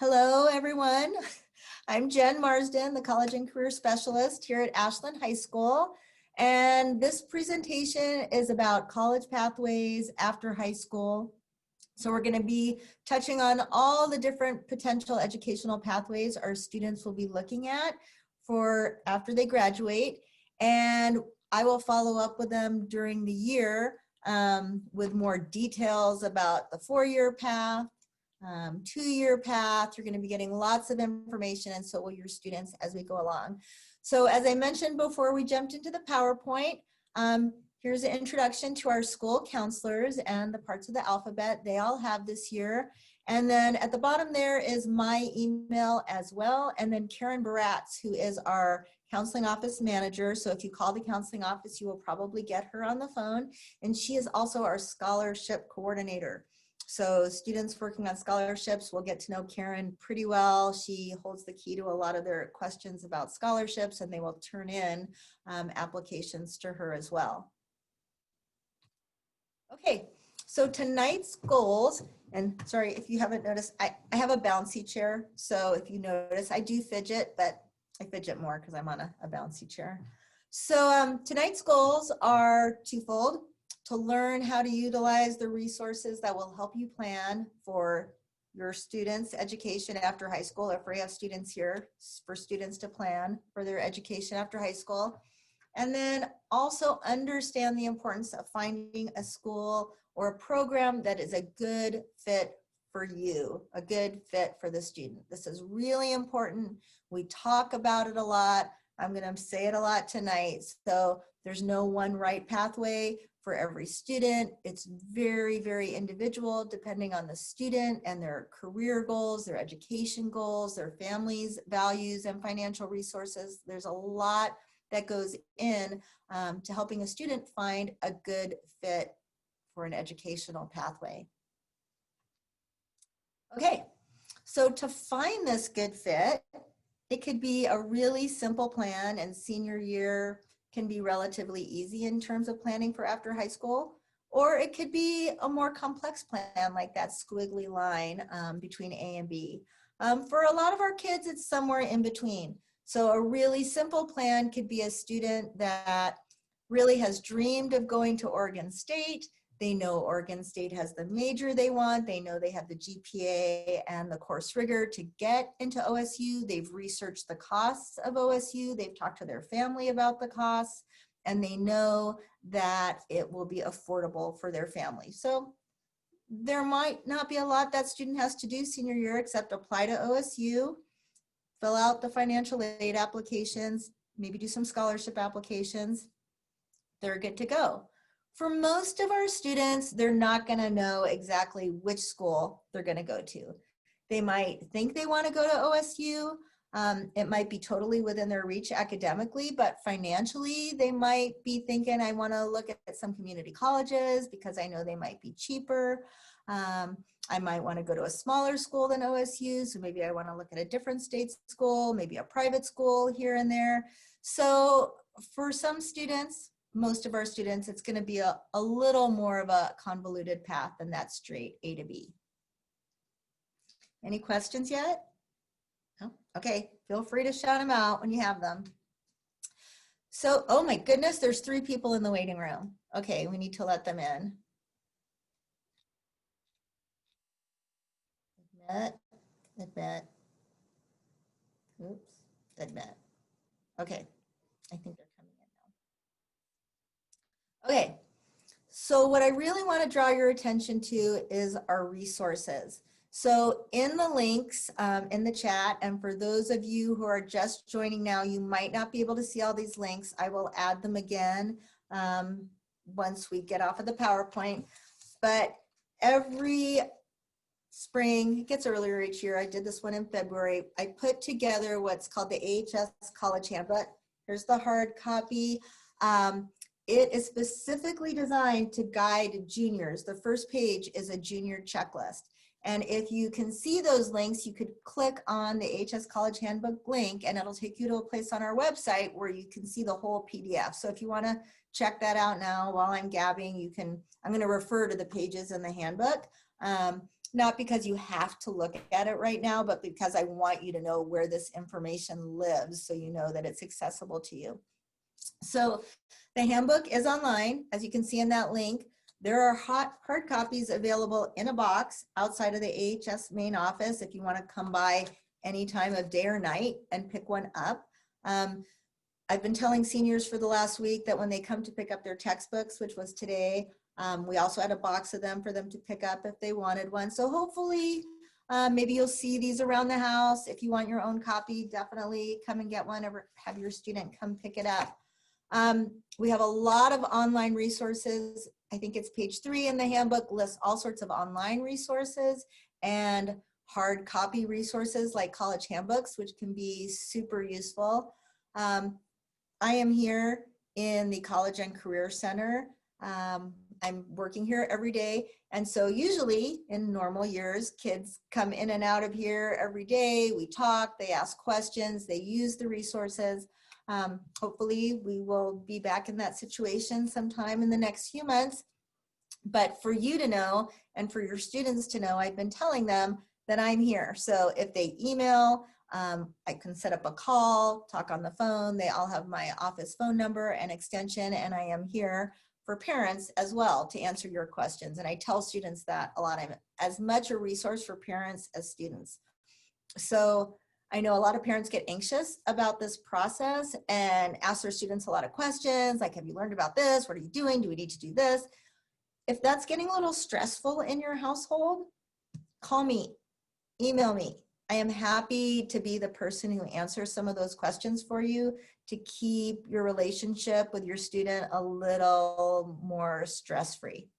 Hello, everyone. I'm Jen Marsden, the College and Career Specialist here at Ashland High School. And this presentation is about college pathways after high school. So we're going to be touching on all the different potential educational pathways our students will be looking at for after they graduate. And I will follow up with them during the year with more details about the four-year path, two-year path. You're going to be getting lots of information, and so will your students as we go along. So as I mentioned before we jumped into the PowerPoint, here's an introduction to our school counselors and the parts of the alphabet they all have this year. And then at the bottom there is my email as well, and then Karen Baratz, who is our counseling office manager. So if you call the counseling office, you will probably get her on the phone. And she is also our scholarship coordinator. So students working on scholarships will get to know Karen pretty well. She holds the key to a lot of their questions about scholarships, and they will turn in applications to her as well. Okay, so tonight's goals, and sorry if you haven't noticed, I have a bouncy chair. So if you notice, I do fidget, but I fidget more because I'm on a bouncy chair. So tonight's goals are twofold: to learn how to utilize the resources that will help you plan for your students' education after high school. If we have students here, for students to plan for their education after high school. And then also understand the importance of finding a school or a program that is a good fit for you, a good fit for the student. This is really important. We talk about it a lot. I'm going to say it a lot tonight. So there's no one right pathway for every student. It's very, very individual depending on the student and their career goals, their education goals, their family's values and financial resources. There's a lot that goes in to helping a student find a good fit for an educational pathway. Okay, so to find this good fit, it could be a really simple plan, and senior year can be relatively easy in terms of planning for after high school, or it could be a more complex plan like that squiggly line between A and B. For a lot of our kids, it's somewhere in between. So a really simple plan could be a student that really has dreamed of going to Oregon State. They know Oregon State has the major they want. They know they have the GPA and the course rigor to get into OSU. They've researched the costs of OSU. They've talked to their family about the costs, and they know that it will be affordable for their family. So there might not be a lot that student has to do senior year except apply to OSU, fill out the financial aid applications, maybe do some scholarship applications. They're good to go. For most of our students, they're not going to know exactly which school they're going to go to. They might think they want to go to OSU. It might be totally within their reach academically, but financially, they might be thinking, I want to look at some community colleges because I know they might be cheaper. I might want to go to a smaller school than OSU, so maybe I want to look at a different state school, maybe a private school here and there. So for some students, most of our students, it's going to be a little more of a convoluted path than that straight A to B. Any questions yet? No? Okay, feel free to shout them out when you have them. So, oh my goodness, there's 3 people in the waiting room. Okay, we need to let them in. Admit. Oops, admit. Okay, I think they're coming in now. Okay, so what I really want to draw your attention to is our resources. So in the links in the chat, and for those of you who are just joining now, you might not be able to see all these links. I will add them again once we get off of the PowerPoint. But every spring, it gets earlier each year, I did this one in February, I put together what's called the AHS College Handbook. Here's the hard copy. It is specifically designed to guide juniors. The first page is a junior checklist. And if you can see those links, you could click on the AHS College Handbook link and it'll take you to a place on our website where you can see the whole PDF. So if you want to check that out now while I'm gabbing, you can, I'm going to refer to the pages in the handbook. not because you have to look at it right now, but because I want you to know where this information lives so you know that it's accessible to you. So the handbook is online, as you can see in that link. There are hard copies available in a box outside of the AHS main office if you want to come by any time of day or night and pick one up. I've been telling seniors for the last week that when they come to pick up their textbooks, which was today, we also had a box of them for them to pick up if they wanted one. So hopefully, maybe you'll see these around the house. If you want your own copy, definitely come and get one or have your student come pick it up. We have a lot of online resources. I think it's page 3 in the handbook lists all sorts of online resources and hard copy resources like college handbooks, which can be super useful. I am here in the College and Career Center. I'm working here every day. And so usually in normal years, kids come in and out of here every day. We talk, they ask questions, they use the resources. Hopefully we will be back in that situation sometime in the next few months. But for you to know and for your students to know, I've been telling them that I'm here. So if they email, I can set up a call, talk on the phone. They all have my office phone number and extension, and I am here for parents as well to answer your questions. And I tell students that a lot. I'm as much a resource for parents as students. So I know a lot of parents get anxious about this process and ask their students a lot of questions, like, have you learned about this? What are you doing? Do we need to do this? If that's getting a little stressful in your household, call me, email me. I am happy to be the person who answers some of those questions for you to keep your relationship with your student a little more stress-free.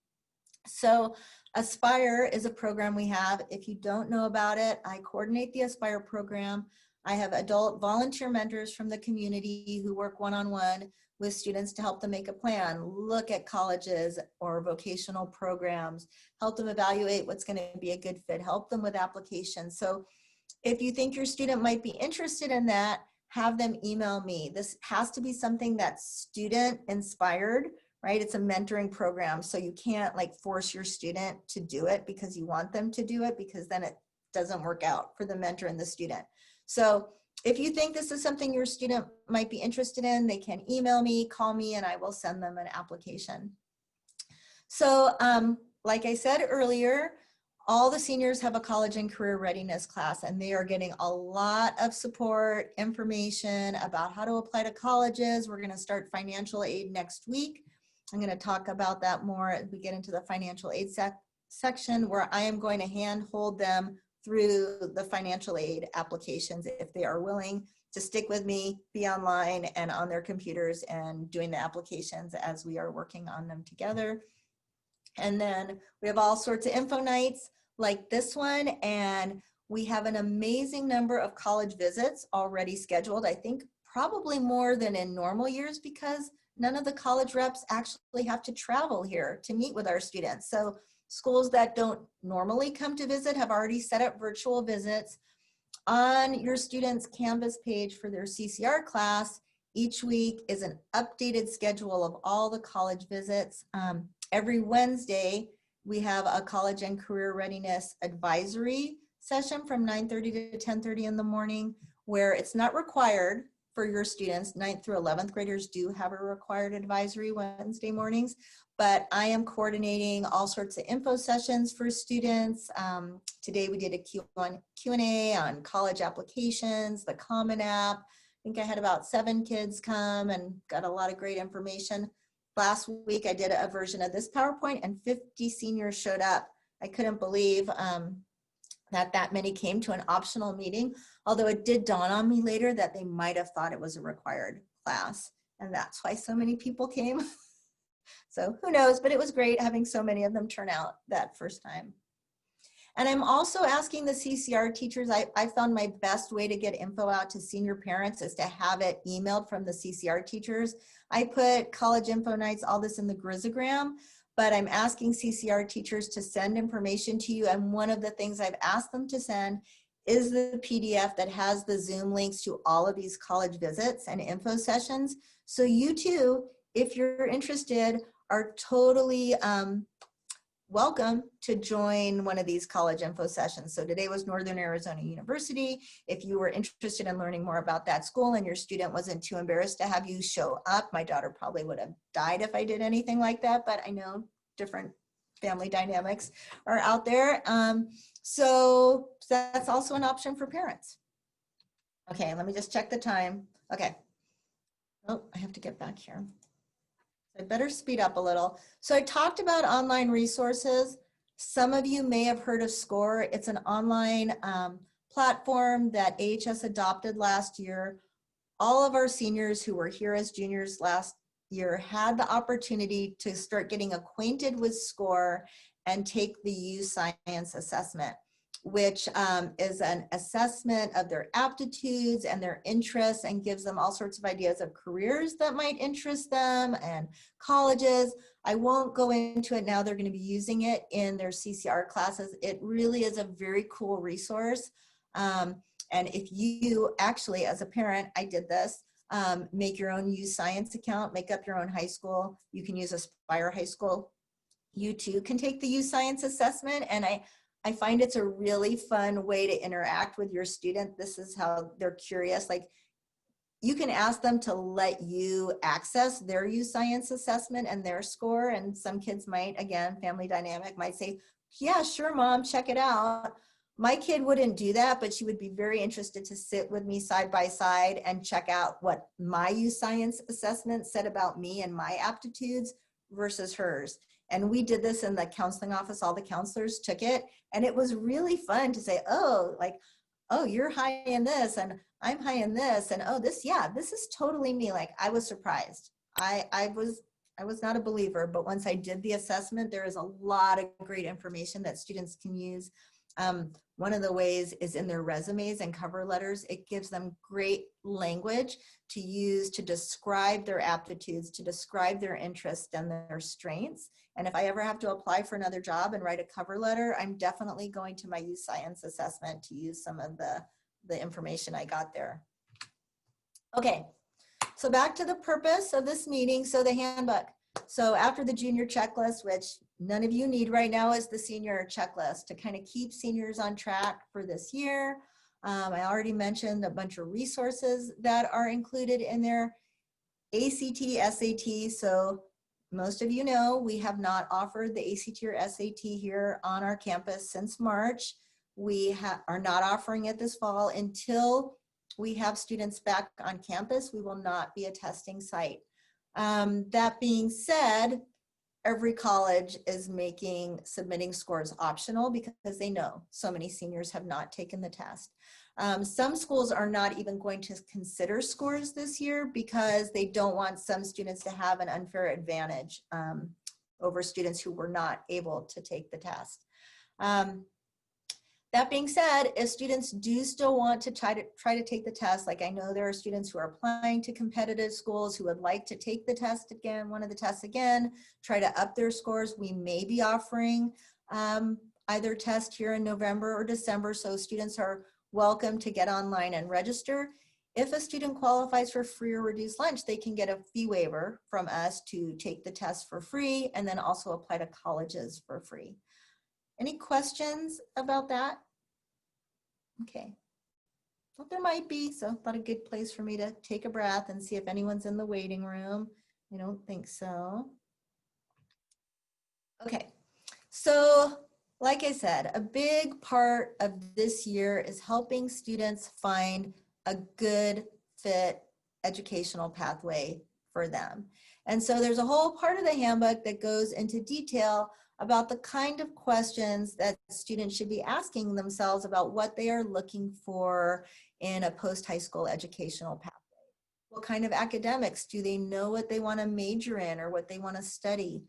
So Aspire is a program we have. If you don't know about it, I coordinate the Aspire program. I have adult volunteer mentors from the community who work one-on-one with students to help them make a plan, look at colleges or vocational programs, help them evaluate what's going to be a good fit, help them with applications. So if you think your student might be interested in that, have them email me. This has to be something that's student inspired, right? It's a mentoring program. So you can't like force your student to do it because you want them to do it, because then it doesn't work out for the mentor and the student. So if you think this is something your student might be interested in, they can email me, call me, and I will send them an application. So like I said earlier, all the seniors have a college and career readiness class, and they are getting a lot of support, information about how to apply to colleges. We're going to start financial aid next week. I'm going to talk about that more as we get into the financial aid section, where I am going to handhold them through the financial aid applications if they are willing to stick with me, be online and on their computers and doing the applications as we are working on them together. And then we have all sorts of info nights like this one, and we have an amazing number of college visits already scheduled. I think probably more than in normal years, because none of the college reps actually have to travel here to meet with our students. So schools that don't normally come to visit have already set up virtual visits. On your students' Canvas page for their CCR class, each week is an updated schedule of all the college visits. Every Wednesday, we have a college and career readiness advisory session from 9:30 to 10:30 in the morning, where it's not required for your students. 9th through 11th graders do have a required advisory Wednesday mornings, but I am coordinating all sorts of info sessions for students. Today we did a Q&A on college applications, the Common App. I think I had about 7 kids come and got a lot of great information. Last week I did a version of this PowerPoint and 50 seniors showed up. I couldn't believe that many came to an optional meeting, although it did dawn on me later that they might have thought it was a required class, and that's why so many people came. So who knows, but it was great having so many of them turn out that first time. And I'm also asking the CCR teachers, I found my best way to get info out to senior parents is to have it emailed from the CCR teachers. I put college info nights, all this in the Grizogram, but I'm asking CCR teachers to send information to you. And one of the things I've asked them to send is the PDF that has the Zoom links to all of these college visits and info sessions. So you too, if you're interested, are totally welcome to join one of these college info sessions. So today was Northern Arizona University. If you were interested in learning more about that school and your student wasn't too embarrassed to have you show up, my daughter probably would have died if I did anything like that, but I know different family dynamics are out there. So that's also an option for parents. Okay, let me just check the time. Okay. Oh, I have to get back here. I better speed up a little. So I talked about online resources. Some of you may have heard of SCORE. It's an online platform that AHS adopted last year. All of our seniors who were here as juniors last year had the opportunity to start getting acquainted with SCORE and take the U Science assessment, which is an assessment of their aptitudes and their interests and gives them all sorts of ideas of careers that might interest them and colleges. I won't go into it now. They're going to be using it in their CCR classes. It really is a very cool resource. And if you actually, as a parent, I did this, make your own U Science account, make up your own high school. You can use Aspire High School. You too can take the U Science assessment, and I find it's a really fun way to interact with your student. This is how they're curious. Like, you can ask them to let you access their U Science assessment and their score. And some kids might, again, family dynamic, might say, yeah, sure, mom, check it out. My kid wouldn't do that, but she would be very interested to sit with me side by side and check out what my U Science assessment said about me and my aptitudes versus hers. And we did this in the counseling office. All the counselors took it. And it was really fun to say, oh, like, oh, you're high in this and I'm high in this. And oh, this, yeah, this is totally me. Like, I was surprised. I was not a believer, but once I did the assessment, there is a lot of great information that students can use. One of the ways is in their resumes and cover letters. It gives them great language to use to describe their aptitudes, to describe their interests and their strengths. And if I ever have to apply for another job and write a cover letter, I'm definitely going to my U Science assessment to use some of the information I got there. Okay, so back to the purpose of this meeting. So the handbook. So after the junior checklist, which none of you need right now, is the senior checklist to kind of keep seniors on track for this year. I already mentioned a bunch of resources that are included in there. ACT, SAT. So most of you know we have not offered the ACT or SAT here on our campus since March. We are not offering it this fall until we have students back on campus. We will not be a testing site. That being said, every college is making submitting scores optional because they know so many seniors have not taken the test. Some schools are not even going to consider scores this year because they don't want some students to have an unfair advantage over students who were not able to take the test. That being said, if students do still want to try to take the test, like I know there are students who are applying to competitive schools who would like to take the test again, one of the tests again, try to up their scores, we may be offering either test here in November or December, so students are welcome to get online and register. If a student qualifies for free or reduced lunch, they can get a fee waiver from us to take the test for free and then also apply to colleges for free. Any questions about that? Okay. Well, there might be, so thought a good place for me to take a breath and see if anyone's in the waiting room. I don't think so. Okay, so like I said, a big part of this year is helping students find a good fit educational pathway for them. And so there's a whole part of the handbook that goes into detail about the kind of questions that students should be asking themselves about what they are looking for in a post-high school educational pathway. What kind of academics do they know what they want to major in or what they want to study?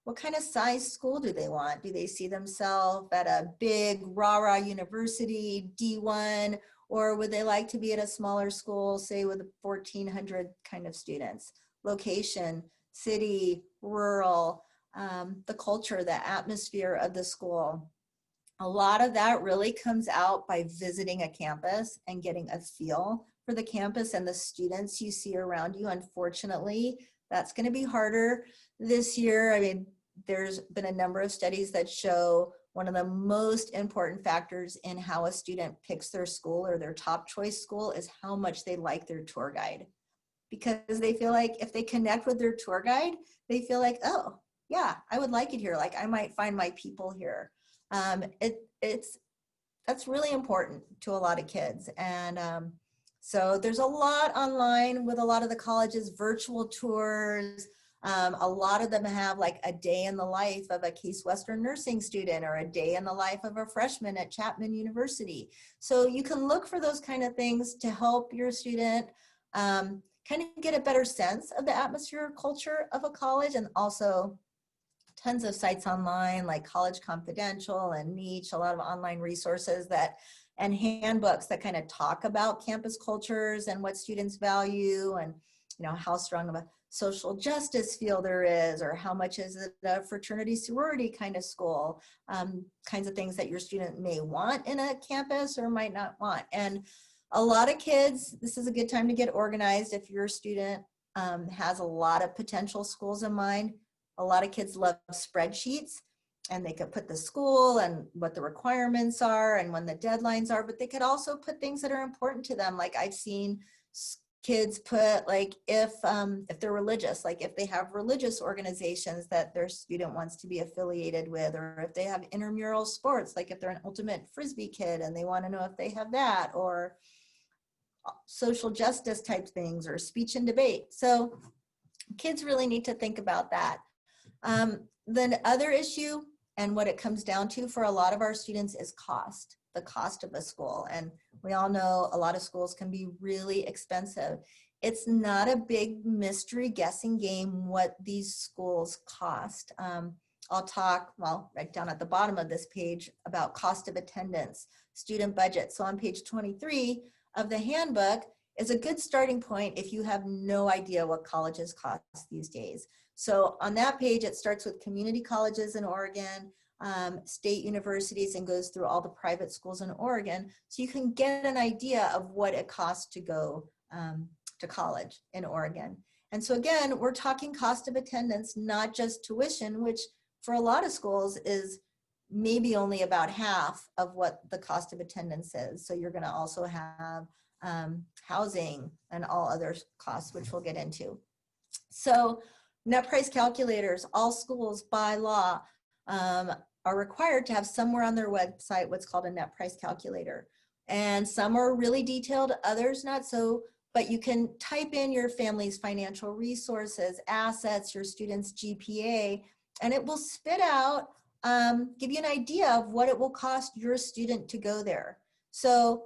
What kind of size school do they want? Do they see themselves at a big rah-rah university, D1, or would they like to be at a smaller school, say with 1,400 kind of students? Location, city, rural, the culture, the atmosphere of the school. A lot of that really comes out by visiting a campus and getting a feel for the campus and the students you see around you. Unfortunately, that's going to be harder this year. I mean, there's been a number of studies that show one of the most important factors in how a student picks their school or their top choice school is how much they like their tour guide. Because they feel like if they connect with their tour guide, they feel like, oh, yeah, I would like it here. Like I might find my people here. That's really important to a lot of kids. And so there's a lot online with a lot of the colleges, virtual tours. A lot of them have like a day in the life of a Case Western nursing student or a day in the life of a freshman at Chapman University. So you can look for those kind of things to help your student kind of get a better sense of the atmosphere or culture of a college, and also tons of sites online like College Confidential and Niche, a lot of online resources that and handbooks that kind of talk about campus cultures and what students value, and how strong of a social justice feel there is, or how much is it a fraternity sorority kind of school, kinds of things that your student may want in a campus or might not want. And a lot of kids, this is a good time to get organized if your student has a lot of potential schools in mind. A lot of kids love spreadsheets, and they could put the school and what the requirements are and when the deadlines are, but they could also put things that are important to them. Like I've seen kids put like if they're religious, like if they have religious organizations that their student wants to be affiliated with, or if they have intramural sports, like if they're an ultimate Frisbee kid and they want to know if they have that, or social justice type things, or speech and debate. So kids really need to think about that. The other issue, and what it comes down to for a lot of our students, is cost, the cost of a school. And we all know a lot of schools can be really expensive. It's not a big mystery guessing game what these schools cost. I'll talk, well, right down at the bottom of this page about cost of attendance, student budget. So on page 23 of the handbook is a good starting point if you have no idea what colleges cost these days. So on that page, it starts with community colleges in Oregon, state universities, and goes through all the private schools in Oregon. So you can get an idea of what it costs to go to college in Oregon. And so again, we're talking cost of attendance, not just tuition, which for a lot of schools is maybe only about half of what the cost of attendance is. So you're gonna also have housing and all other costs, which we'll get into. So net price calculators, all schools by law are required to have somewhere on their website what's called a net price calculator. And some are really detailed, others not so, but you can type in your family's financial resources, assets, your student's GPA, and it will spit out, give you an idea of what it will cost your student to go there. So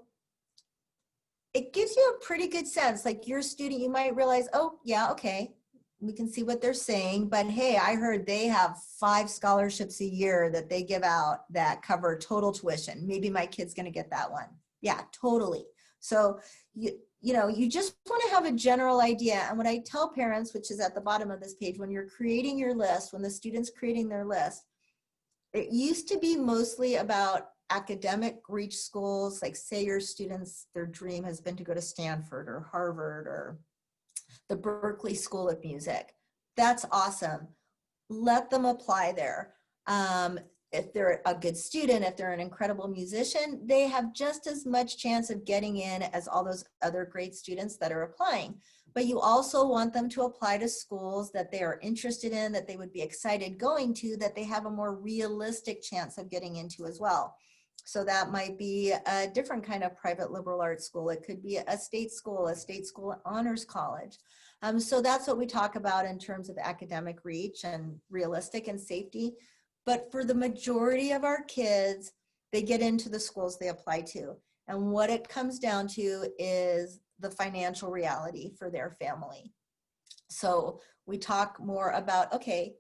it gives you a pretty good sense, like your student, you might realize, oh yeah, okay, we can see what they're saying, but hey, I heard they have 5 scholarships a year that they give out that cover total tuition. Maybe my kid's gonna get that one. Yeah, totally. So you just wanna have a general idea. And what I tell parents, which is at the bottom of this page, when you're creating your list, when the student's creating their list, it used to be mostly about academic reach schools, like say your students, their dream has been to go to Stanford or Harvard or the Berkeley School of Music. That's awesome. Let them apply there. If they're a good student, if they're an incredible musician, they have just as much chance of getting in as all those other great students that are applying. But you also want them to apply to schools that they are interested in, that they would be excited going to, that they have a more realistic chance of getting into as well. So that might be a different kind of private liberal arts school. It could be a state school honors college. So that's what we talk about in terms of academic reach and realistic and safety. But for the majority of our kids, they get into the schools they apply to. And what it comes down to is the financial reality for their family. So we talk more about, okay,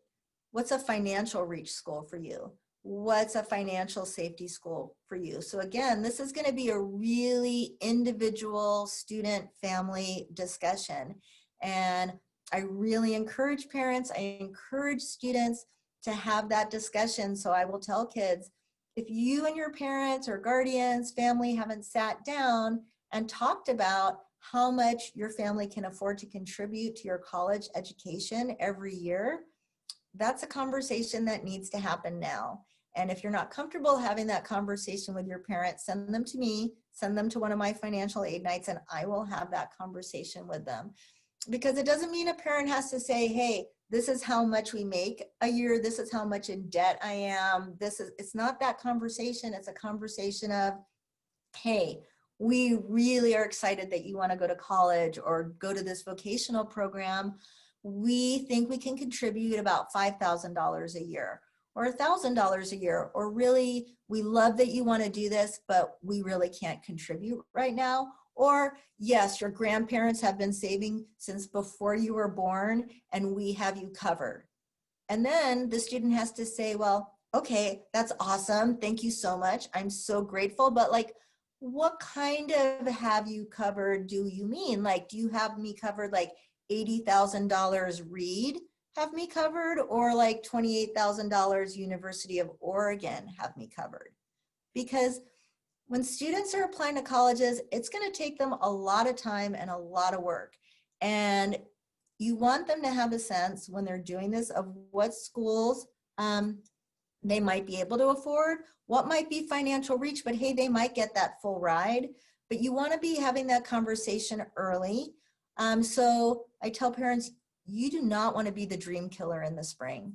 what's a financial reach school for you? What's a financial safety school for you? So again, this is going to be a really individual student family discussion. And I really encourage parents, I encourage students to have that discussion. So I will tell kids, if you and your parents or guardians, family haven't sat down and talked about how much your family can afford to contribute to your college education every year, that's a conversation that needs to happen now. And if you're not comfortable having that conversation with your parents, send them to me, send them to one of my financial aid nights, and I will have that conversation with them. Because it doesn't mean a parent has to say, hey, this is how much we make a year, this is how much in debt I am. It's not that conversation. It's a conversation of, hey, we really are excited that you want to go to college or go to this vocational program. We think we can contribute about $5,000 a year or $1,000 a year, or really, we love that you want to do this, but we really can't contribute right now. Or yes, your grandparents have been saving since before you were born and we have you covered. And then the student has to say, well, okay, that's awesome. Thank you so much. I'm so grateful. But like, what kind of have you covered do you mean? Like, do you have me covered like $80,000 Reed have me covered, or like $28,000 University of Oregon have me covered? Because when students are applying to colleges, it's going to take them a lot of time and a lot of work. And you want them to have a sense when they're doing this of what schools they might be able to afford, what might be financial reach, but hey, they might get that full ride. But you want to be having that conversation early. So I tell parents, you do not want to be the dream killer in the spring.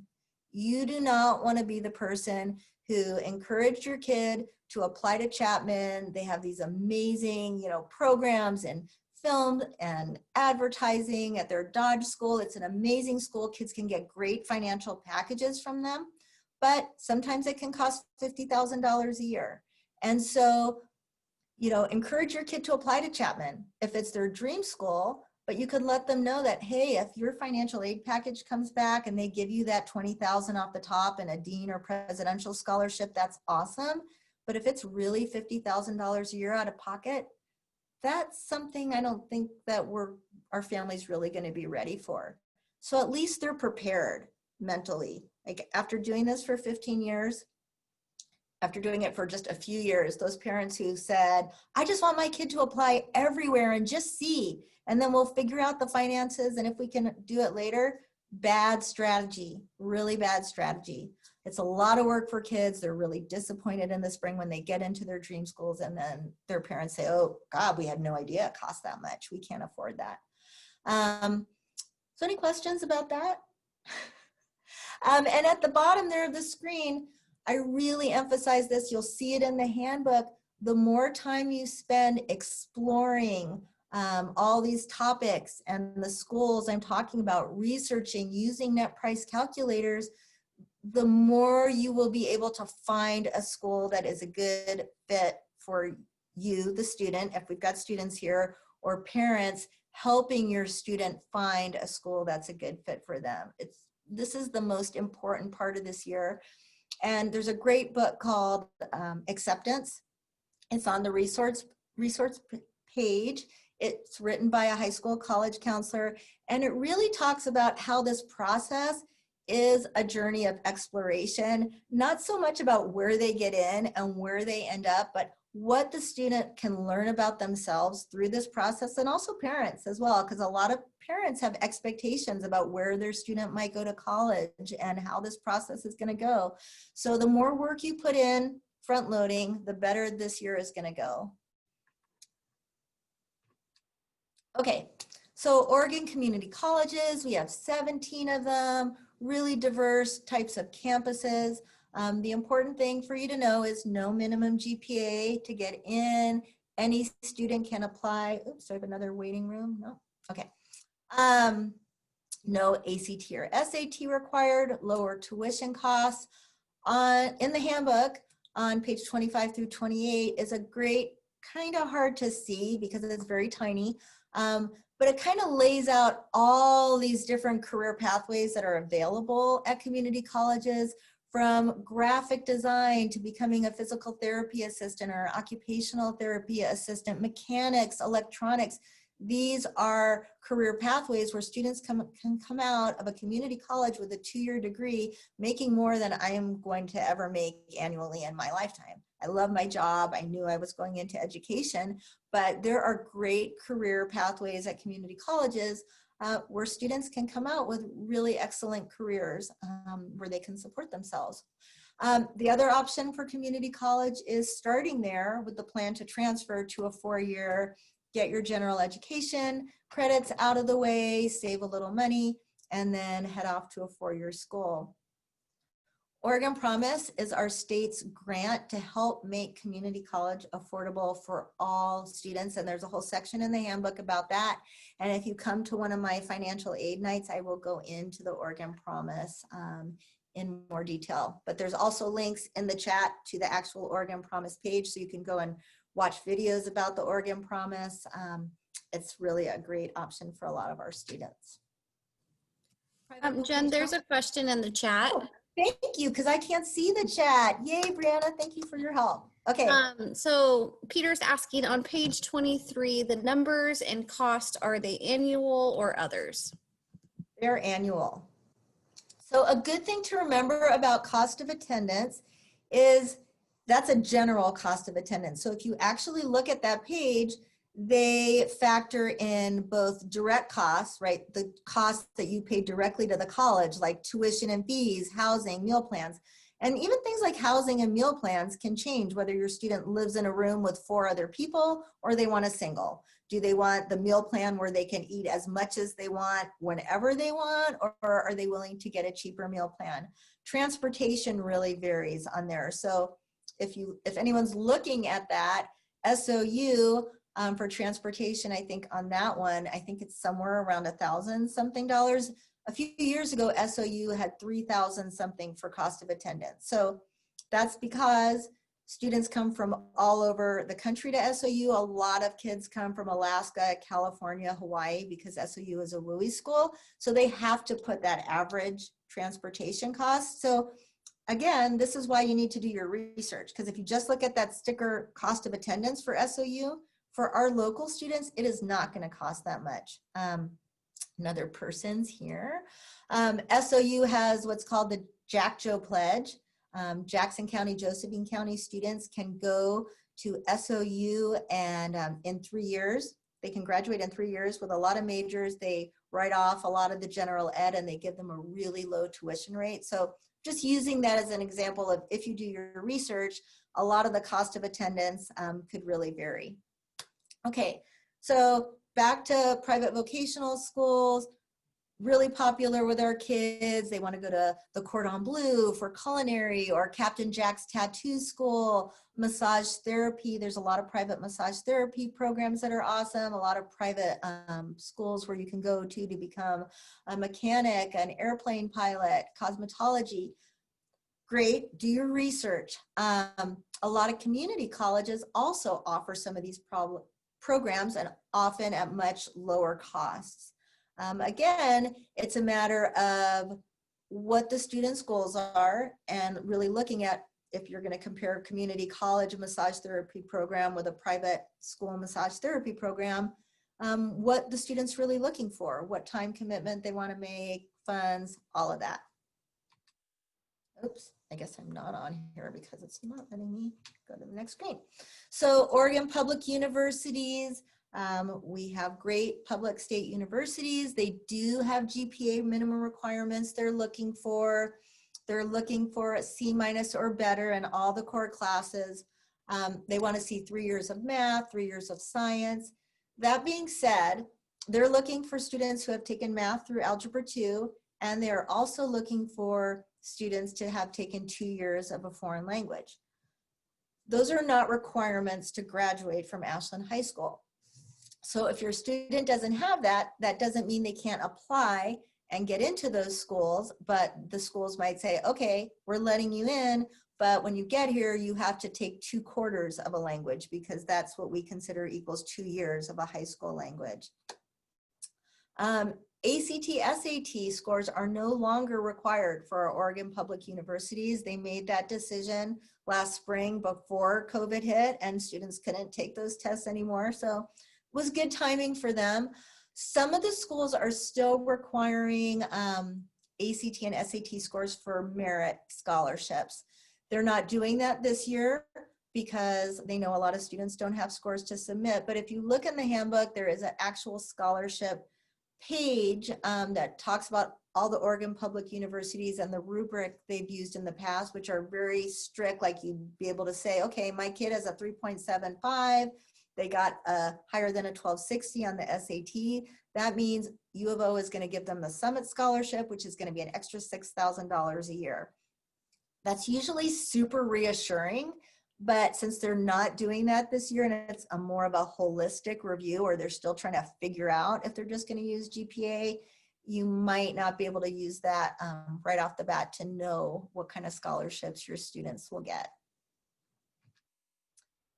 You do not want to be the person who encouraged your kid to apply to Chapman. They have these amazing, programs and film and advertising at their Dodge school. It's an amazing school. Kids can get great financial packages from them, but sometimes it can cost $50,000 a year. And so, encourage your kid to apply to Chapman if it's their dream school, but you could let them know that, hey, if your financial aid package comes back and they give you that $20,000 off the top and a dean or presidential scholarship, that's awesome. But if it's really $50,000 a year out of pocket, that's something I don't think that our family's really going to be ready for. So at least they're prepared mentally. Like after doing this for 15 years, after doing it for just a few years, those parents who said, I just want my kid to apply everywhere and just see, and then we'll figure out the finances, and if we can do it later, bad strategy, really bad strategy. It's a lot of work for kids. They're really disappointed in the spring when they get into their dream schools, and then their parents say, oh God, we had no idea it cost that much. We can't afford that. So any questions about that? And at the bottom there of the screen, I really emphasize this. You'll see it in the handbook. The more time you spend exploring all these topics and the schools I'm talking about, researching, using net price calculators, the more you will be able to find a school that is a good fit for you, the student, if we've got students here, or parents helping your student find a school that's a good fit for them. This is the most important part of this year. And there's a great book called Acceptance. It's on the resource page. It's written by a high school college counselor, and it really talks about how this process is a journey of exploration, not so much about where they get in and where they end up, but what the student can learn about themselves through this process, and also parents as well, because a lot of parents have expectations about where their student might go to college and how this process is going to go. So the more work you put in front loading, the better this year is going to go. Okay, so Oregon Community Colleges, we have 17 of them, really diverse types of campuses. The important thing for you to know is no minimum GPA to get in. Any student can apply. Oops, do I have another waiting room? No, okay. No ACT or SAT required, lower tuition costs. In the handbook on page 25 through 28 is a great, kind of hard to see because it's very tiny, but it kind of lays out all these different career pathways that are available at community colleges, from graphic design to becoming a physical therapy assistant or occupational therapy assistant, mechanics, electronics. These are career pathways where students can come out of a community college with a 2-year degree making more than I am going to ever make annually in my lifetime. I love my job. I knew I was going into education, but there are great career pathways at community colleges. where students can come out with really excellent careers where they can support themselves. The other option for community college is starting there with the plan to transfer to a 4-year, get your general education credits out of the way, save a little money, and then head off to a 4-year school. Oregon Promise is our state's grant to help make community college affordable for all students. And there's a whole section in the handbook about that. And if you come to one of my financial aid nights, I will go into the Oregon Promise in more detail. But there's also links in the chat to the actual Oregon Promise page, so you can go and watch videos about the Oregon Promise. It's really a great option for a lot of our students. Jen, there's a question in the chat. Oh, thank you, because I can't see the chat. Yay, Brianna, thank you for your help. Okay. So Peter's asking on page 23, the numbers and cost, are they annual or others? They're annual. So a good thing to remember about cost of attendance is that's a general cost of attendance. So if you actually look at that page, they factor in both direct costs, right? The costs that you pay directly to the college, like tuition and fees, housing, meal plans. And even things like housing and meal plans can change whether your student lives in a room with 4 other people or they want a single. Do they want the meal plan where they can eat as much as they want whenever they want, or are they willing to get a cheaper meal plan? Transportation really varies on there. So if anyone's looking at that, SOU for transportation, I think on that one, I think it's somewhere around $1,000 something. A few years ago, SOU had $3,000 something for cost of attendance. So that's because students come from all over the country to SOU. A lot of kids come from Alaska, California, Hawaii, because SOU is a WUI school. So they have to put that average transportation cost. So again, this is why you need to do your research, because if you just look at that sticker cost of attendance for SOU, for our local students, it is not going to cost that much. Another person's here. SOU has what's called the Jack Joe Pledge. Jackson County, Josephine County students can go to SOU and in 3 years, they can graduate in 3 years with a lot of majors. They write off a lot of the general ed and they give them a really low tuition rate. So just using that as an example of if you do your research, a lot of the cost of attendance could really vary. Okay, so back to private vocational schools. Really popular with our kids. They want to go to the Cordon Bleu for culinary, or Captain Jack's tattoo school, massage therapy. There's a lot of private massage therapy programs that are awesome. A lot of private schools where you can go to become a mechanic, an airplane pilot, cosmetology. Great, do your research. A lot of community colleges also offer some of these programs, and often at much lower costs. Again, it's a matter of what the student's goals are and really looking at if you're going to compare a community college massage therapy program with a private school massage therapy program, what the student's really looking for, what time commitment they want to make, funds, all of that. Oops, I guess I'm not on here because it's not letting me go to the next screen. So Oregon Public Universities, we have great public state universities. They do have GPA minimum requirements they're looking for. They're looking for a C- or better in all the core classes. They want to see 3 years of math, 3 years of science. That being said, they're looking for students who have taken math through Algebra 2, and they're also looking for students to have taken 2 years of a foreign language. Those are not requirements to graduate from Ashland High School. So if your student doesn't have that, that doesn't mean they can't apply and get into those schools, but the schools might say, okay, we're letting you in, but when you get here, you have to take 2/4 of a language, because that's what we consider equals 2 years of a high school language. ACT, SAT scores are no longer required for our Oregon public universities. They made that decision last spring before COVID hit, and students couldn't take those tests anymore. So it was good timing for them. Some of the schools are still requiring ACT and SAT scores for merit scholarships. They're not doing that this year because they know a lot of students don't have scores to submit. But if you look in the handbook, there is an actual scholarship page that talks about all the Oregon public universities and the rubric they've used in the past, which are very strict, like you'd be able to say, okay, my kid has a 3.75, they got higher than a 1260 on the SAT. That means U of O is going to give them the Summit Scholarship, which is going to be an extra $6,000 a year. That's usually super reassuring, but since they're not doing that this year and it's a more of a holistic review, or they're still trying to figure out if they're just going to use GPA, you might not be able to use that right off the bat to know what kind of scholarships your students will get.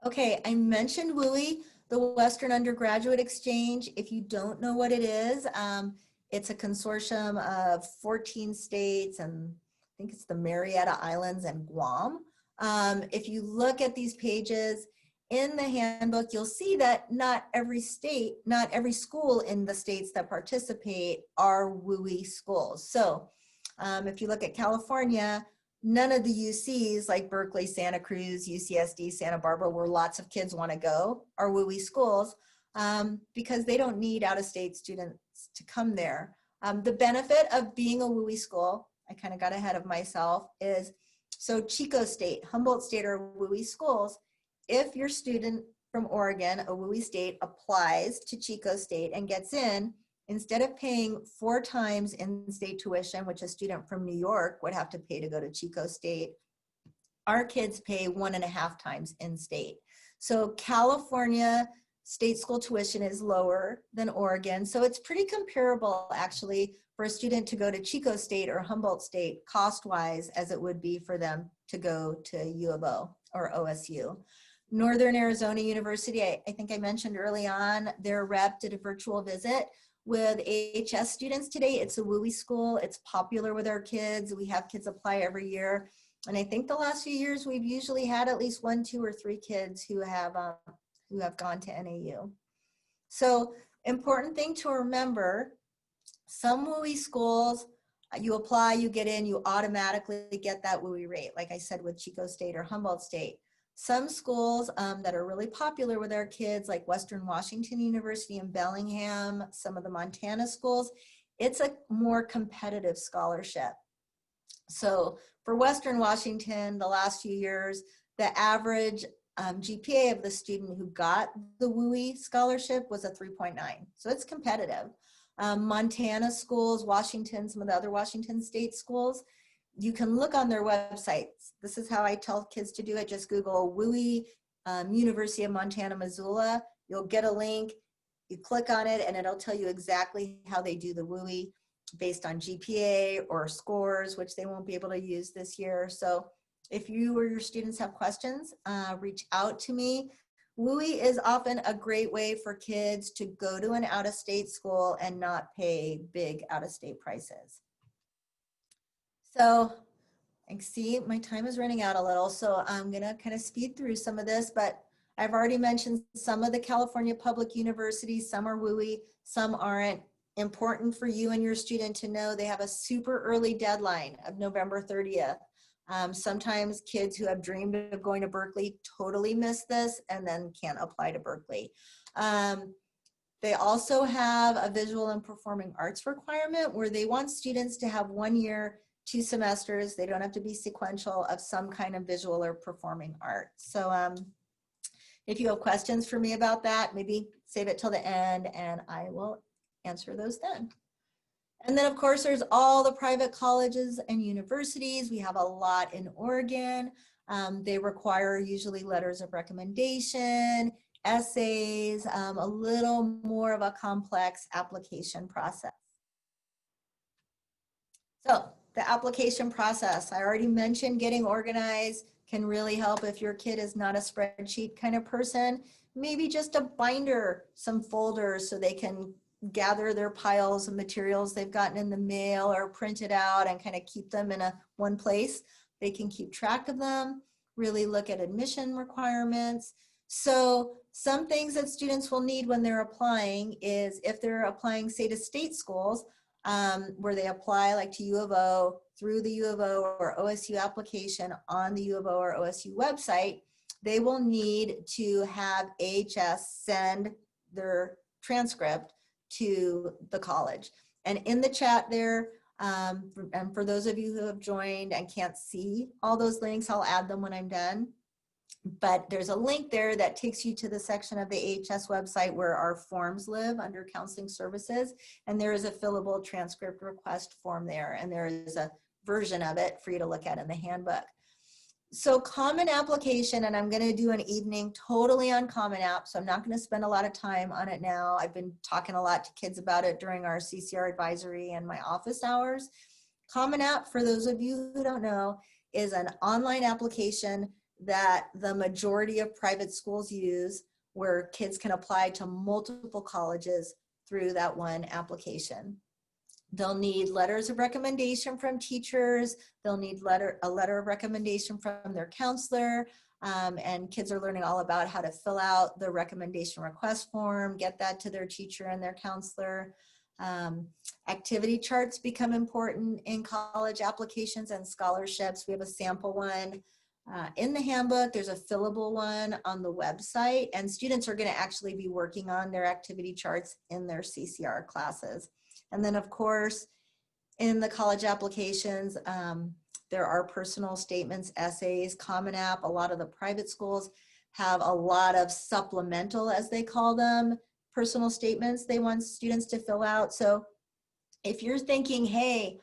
Okay, I mentioned WUI, the Western Undergraduate Exchange. If you don't know what it is, it's a consortium of 14 states, and I think it's the Marietta Islands and Guam. If you look at these pages in the handbook, you'll see that not every state, not every school in the states that participate are WUI schools. So if you look at California, none of the UCs like Berkeley, Santa Cruz, UCSD, Santa Barbara, where lots of kids want to go, are WUI schools because they don't need out-of-state students to come there. The benefit of being a WUI school, I kind of got ahead of myself, is so Chico State, Humboldt State are WUI schools. If your student from Oregon, a WUI state, applies to Chico State and gets in, instead of paying 4 times in-state tuition, which a student from New York would have to pay to go to Chico State, our kids pay 1.5 times in-state. So California state school tuition is lower than Oregon. So it's pretty comparable actually for a student to go to Chico State or Humboldt State cost-wise as it would be for them to go to U of O or OSU. Northern Arizona University, I think I mentioned early on, their rep did a virtual visit with AHS students today. It's a WUI school. It's popular with our kids. We have kids apply every year. And I think the last few years, we've usually had at least 1, 2, or 3 kids who have gone to NAU. So important thing to remember, some WUI schools, you apply, you get in, you automatically get that WUI rate, like I said with Chico State or Humboldt State. Some schools that are really popular with our kids, like Western Washington University in Bellingham, some of the Montana schools, it's a more competitive scholarship. So for Western Washington, the last few years, the average GPA of the student who got the WUI scholarship was a 3.9. So it's competitive. Montana schools, Washington, some of the other Washington state schools, you can look on their websites. This is how I tell kids to do it. Just Google WUI, University of Montana, Missoula. You'll get a link. You click on it, and it'll tell you exactly how they do the WUI based on GPA or scores, which they won't be able to use this year. So if you or your students have questions, reach out to me. WUI is often a great way for kids to go to an out-of-state school and not pay big out-of-state prices. So I see my time is running out a little, so I'm gonna kind of speed through some of this, but I've already mentioned some of the California public universities. Some are WUI, some aren't. Important for you and your student to know they have a super early deadline of November 30th. Sometimes kids who have dreamed of going to Berkeley totally miss this and then can't apply to Berkeley. They also have a visual and performing arts requirement where they want students to have 1 year, 2 semesters. They don't have to be sequential of some kind of visual or performing art. So if you have questions for me about that, maybe save it till the end and I will answer those then. And then of course, there's all the private colleges and universities. We have a lot in Oregon. They require usually letters of recommendation, essays, a little more of a complex application process. So the application process, I already mentioned getting organized can really help if your kid is not a spreadsheet kind of person. Maybe just a binder, some folders so they can gather their piles of materials they've gotten in the mail or printed out and kind of keep them in one place. They can keep track of them, really look at admission requirements. So some things that students will need when they're applying is if they're applying, say, to state schools, where they apply like to U of O through the U of O or OSU application on the U of O or OSU website, they will need to have AHS send their transcript to the college. And in the chat there, and for those of you who have joined and can't see all those links, I'll add them when I'm done. But there's a link there that takes you to the section of the AHS website where our forms live under counseling services. And there is a fillable transcript request form there. And there is a version of it for you to look at in the handbook. So common application, and I'm going to do an evening totally on Common App, so I'm not going to spend a lot of time on it now. I've been talking a lot to kids about it during our CCR advisory and my office hours. Common App, for those of you who don't know, is an online application that the majority of private schools use, where kids can apply to multiple colleges through that one application. They'll need letters of recommendation from teachers. They'll need a letter of recommendation from their counselor. And kids are learning all about how to fill out the recommendation request form, get that to their teacher and their counselor. Activity charts become important in college applications and scholarships. We have a sample one in the handbook. There's a fillable one on the website, and students are going to actually be working on their activity charts in their CCR classes. And then, of course, in the college applications, there are personal statements, essays, Common App. A lot of the private schools have a lot of supplemental, as they call them, personal statements they want students to fill out. So if you're thinking, hey,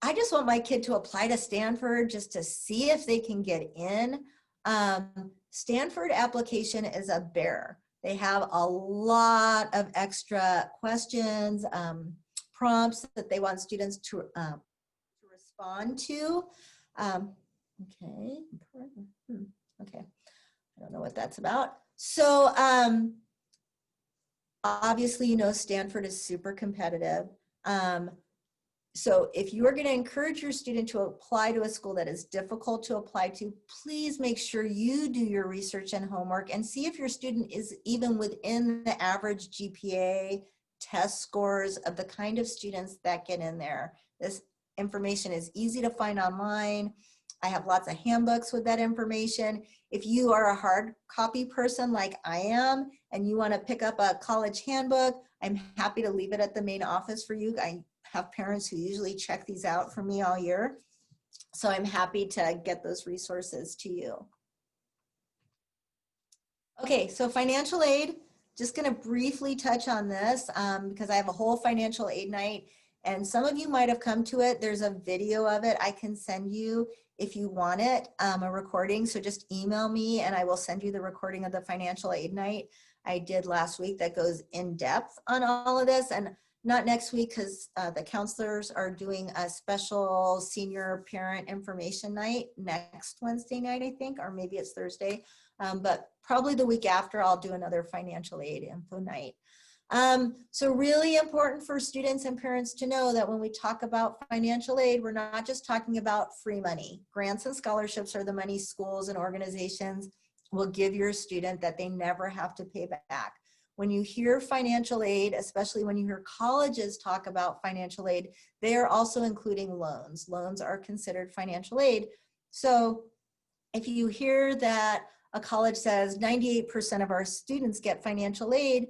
I just want my kid to apply to Stanford just to see if they can get in, Stanford application is a bear. They have a lot of extra questions, prompts that they want students to respond to. Okay, I don't know what that's about. So obviously, you know, Stanford is super competitive. So if you are going to encourage your student to apply to a school that is difficult to apply to, please make sure you do your research and homework and see if your student is even within the average GPA test scores of the kind of students that get in there. This information is easy to find online. I have lots of handbooks with that information. If you are a hard copy person like I am, and you want to pick up a college handbook, I'm happy to leave it at the main office for you. I have parents who usually check these out for me all year. So I'm happy to get those resources to you. Okay, so financial aid, just gonna briefly touch on this because I have a whole financial aid night, and some of you might have come to it. There's a video of it I can send you if you want it, a recording. So just email me and I will send you the recording of the financial aid night I did last week that goes in depth on all of this. And not next week because the counselors are doing a special senior parent information night next Wednesday night, I think, or maybe it's Thursday. But probably the week after, I'll do another financial aid info night. So really important for students and parents to know that when we talk about financial aid, we're not just talking about free money. Grants and scholarships are the money schools and organizations will give your student that they never have to pay back. When you hear financial aid, especially when you hear colleges talk about financial aid, they are also including loans. Loans are considered financial aid. So if you hear that a college says 98% of our students get financial aid,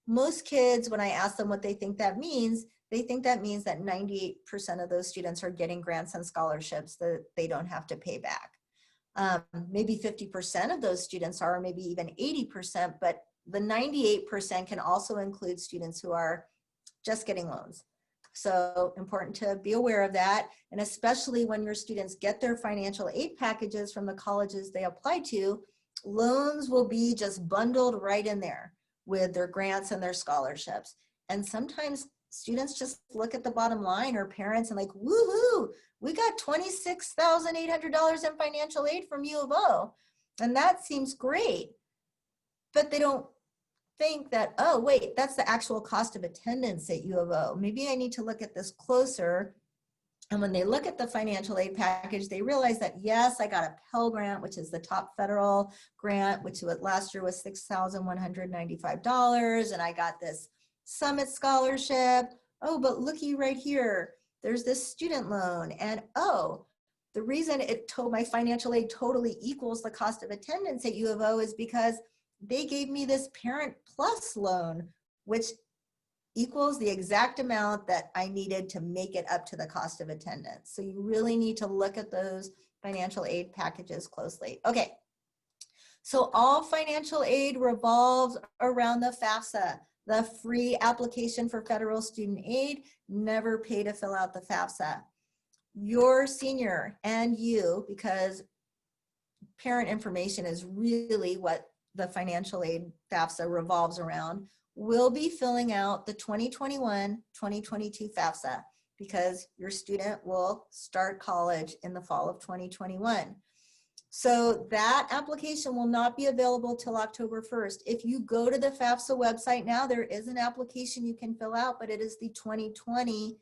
most kids, when I ask them what they think that means, they think that means that 98% of those students are getting grants and scholarships that they don't have to pay back. Maybe 50% of those students are, or maybe even 80%, but the 98% can also include students who are just getting loans. So important to be aware of that. And especially when your students get their financial aid packages from the colleges they apply to, loans will be just bundled right in there with their grants and their scholarships. And sometimes students just look at the bottom line, or parents, and like, woohoo, we got $26,800 in financial aid from U of O. And that seems great. But they don't think that, oh, wait, that's the actual cost of attendance at U of O. Maybe I need to look at this closer. And when they look at the financial aid package, they realize that, yes, I got a Pell Grant, which is the top federal grant, which last year was $6,195. And I got this Summit Scholarship. Oh, but looky right here, there's this student loan. And oh, the reason my financial aid totally equals the cost of attendance at U of O is because they gave me this Parent Plus loan, which equals the exact amount that I needed to make it up to the cost of attendance. So you really need to look at those financial aid packages closely. Okay, so all financial aid revolves around the FAFSA, the free application for federal student aid. Never pay to fill out the FAFSA. Your senior and you, because parent information is really what the financial aid FAFSA revolves around, will be filling out the 2021-2022 FAFSA because your student will start college in the fall of 2021. So that application will not be available till October 1st. If you go to the FAFSA website now, there is an application you can fill out, but it is the 2020-21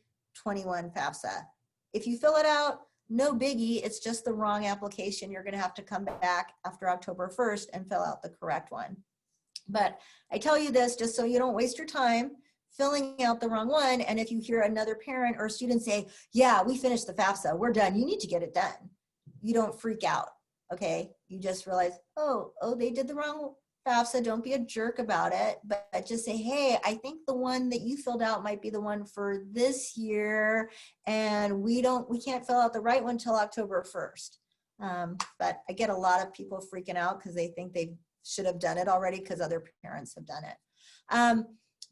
FAFSA. If you fill it out, no biggie, it's just the wrong application. You're gonna have to come back after October 1st and fill out the correct one. But I tell you this just so you don't waste your time filling out the wrong one. And if you hear another parent or student say, yeah, we finished the FAFSA, we're done, you need to get it done. You don't freak out, okay? You just realize, oh, they did the wrong FAFSA. Don't be a jerk about it, but just say, hey, I think the one that you filled out might be the one for this year, and we can't fill out the right one till October 1st. But I get a lot of people freaking out because they think they should have done it already because other parents have done it.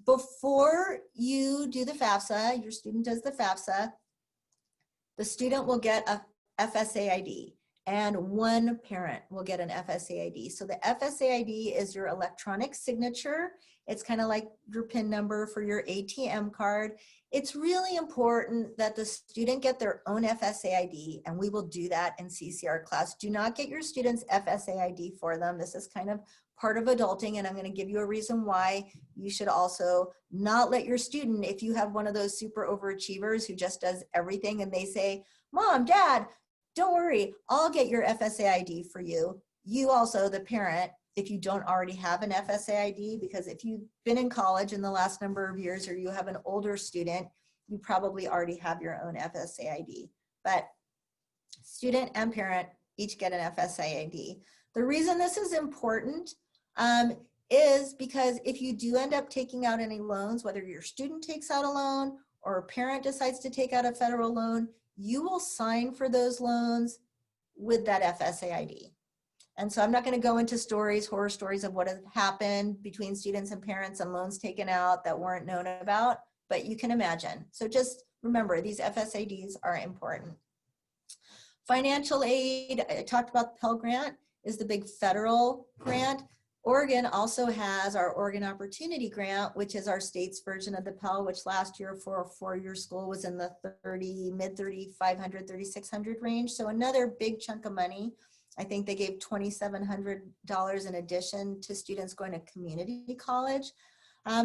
Before you do the FAFSA, your student does the FAFSA, the student will get a FSA ID. And one parent will get an FSA ID. So the FSA ID is your electronic signature. It's kind of like your PIN number for your ATM card. It's really important that the student get their own FSA ID, and we will do that in CCR class. Do not get your students FSA ID for them. This is kind of part of adulting, and I'm going to give you a reason why you should also not let your student, if you have one of those super overachievers who just does everything and they say, Mom, Dad, don't worry, I'll get your FSA ID for you. You also, the parent, if you don't already have an FSA ID, because if you've been in college in the last number of years or you have an older student, you probably already have your own FSA ID. But student and parent each get an FSA ID. The reason this is important is because if you do end up taking out any loans, whether your student takes out a loan or a parent decides to take out a federal loan, you will sign for those loans with that FSA ID. And so I'm not going to go into horror stories of what has happened between students and parents and loans taken out that weren't known about, but you can imagine. So just remember, these FSADs are important. Financial aid, I talked about the Pell Grant, is the big federal grant. Oregon also has our Oregon Opportunity Grant, which is our state's version of the Pell, which last year for a four-year school was in the mid $3,500, $3,600 range. So another big chunk of money. I think they gave $2,700 in addition to students going to community college.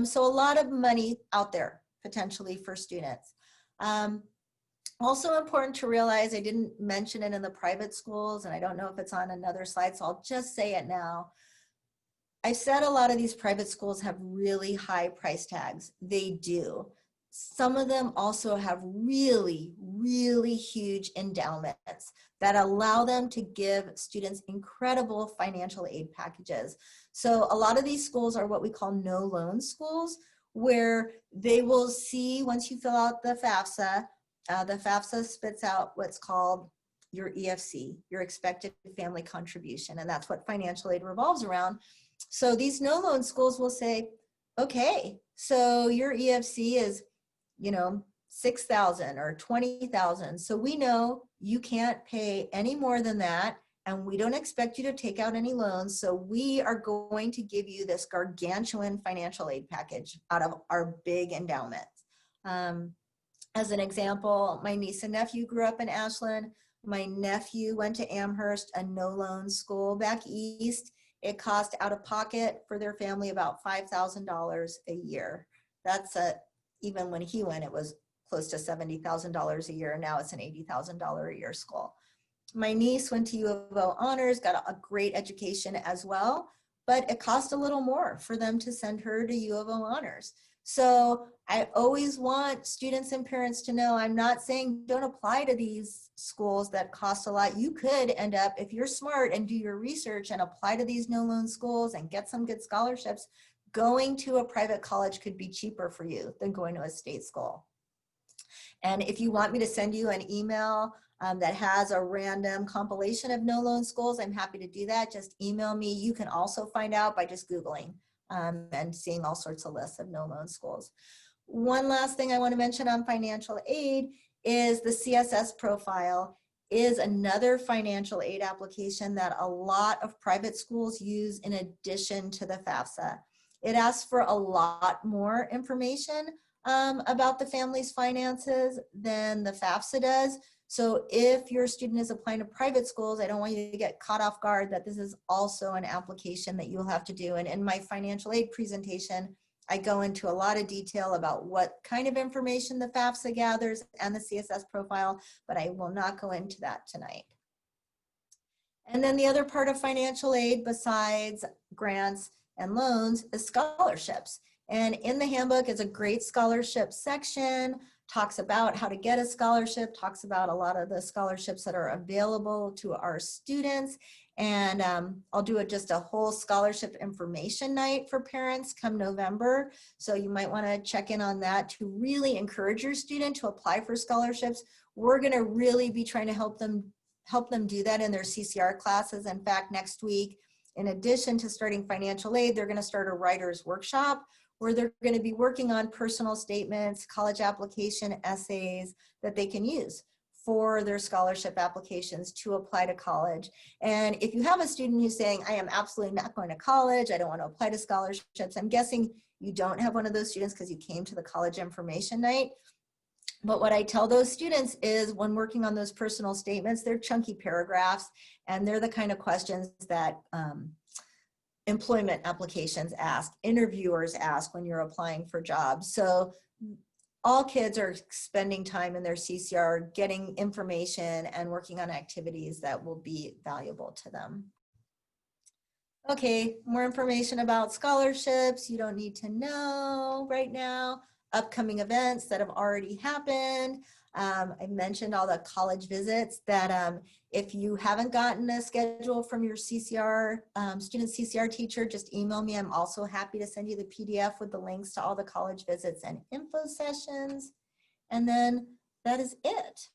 So a lot of money out there potentially for students. Also important to realize, I didn't mention it in the private schools, and I don't know if it's on another slide, so I'll just say it now. I said a lot of these private schools have really high price tags. They do. Some of them also have really, really huge endowments that allow them to give students incredible financial aid packages. So a lot of these schools are what we call no loan schools, where they will see, once you fill out the FAFSA spits out what's called your EFC, your expected family contribution, and that's what financial aid revolves around. So these no loan schools will say, okay, so your EFC is, you know, 6,000 or 20,000. So we know you can't pay any more than that, and we don't expect you to take out any loans. So we are going to give you this gargantuan financial aid package out of our big endowments. As an example, my niece and nephew grew up in Ashland. My nephew went to Amherst, a no loan school back east. It cost out of pocket for their family about $5,000 a year. That's even when he went, it was close to $70,000 a year. Now it's an $80,000 a year school. My niece went to U of O Honors, got a great education as well, but it cost a little more for them to send her to U of O Honors. So I always want students and parents to know, I'm not saying don't apply to these schools that cost a lot. You could end up, if you're smart and do your research and apply to these no loan schools and get some good scholarships, going to a private college could be cheaper for you than going to a state school. And if you want me to send you an email that has a random compilation of no loan schools, I'm happy to do that. Just email me. You can also find out by just Googling and seeing all sorts of lists of no loan schools. One last thing I want to mention on financial aid is the CSS profile is another financial aid application that a lot of private schools use in addition to the FAFSA. It asks for a lot more information about the family's finances than the FAFSA does. So if your student is applying to private schools, I don't want you to get caught off guard that this is also an application that you'll have to do. And in my financial aid presentation, I go into a lot of detail about what kind of information the FAFSA gathers and the CSS profile, but I will not go into that tonight. And then the other part of financial aid besides grants and loans is scholarships. And in the handbook is a great scholarship section, talks about how to get a scholarship, talks about a lot of the scholarships that are available to our students. And I'll do just a whole scholarship information night for parents come November. So you might want to check in on that to really encourage your student to apply for scholarships. We're going to really be trying to help them do that in their CCR classes. In fact, next week, in addition to starting financial aid, they're going to start a writer's workshop where they're going to be working on personal statements, college application essays that they can use for their scholarship applications to apply to college. And if you have a student who's saying, I am absolutely not going to college, I don't want to apply to scholarships, I'm guessing you don't have one of those students because you came to the college information night. But what I tell those students is when working on those personal statements, they're chunky paragraphs, and they're the kind of questions that employment applications ask, interviewers ask when you're applying for jobs. So all kids are spending time in their CCR getting information and working on activities that will be valuable to them. Okay, more information about scholarships you don't need to know right now. Upcoming events that have already happened. I mentioned all the college visits that if you haven't gotten a schedule from your CCR, student CCR teacher, just email me. I'm also happy to send you the PDF with the links to all the college visits and info sessions. And then that is it.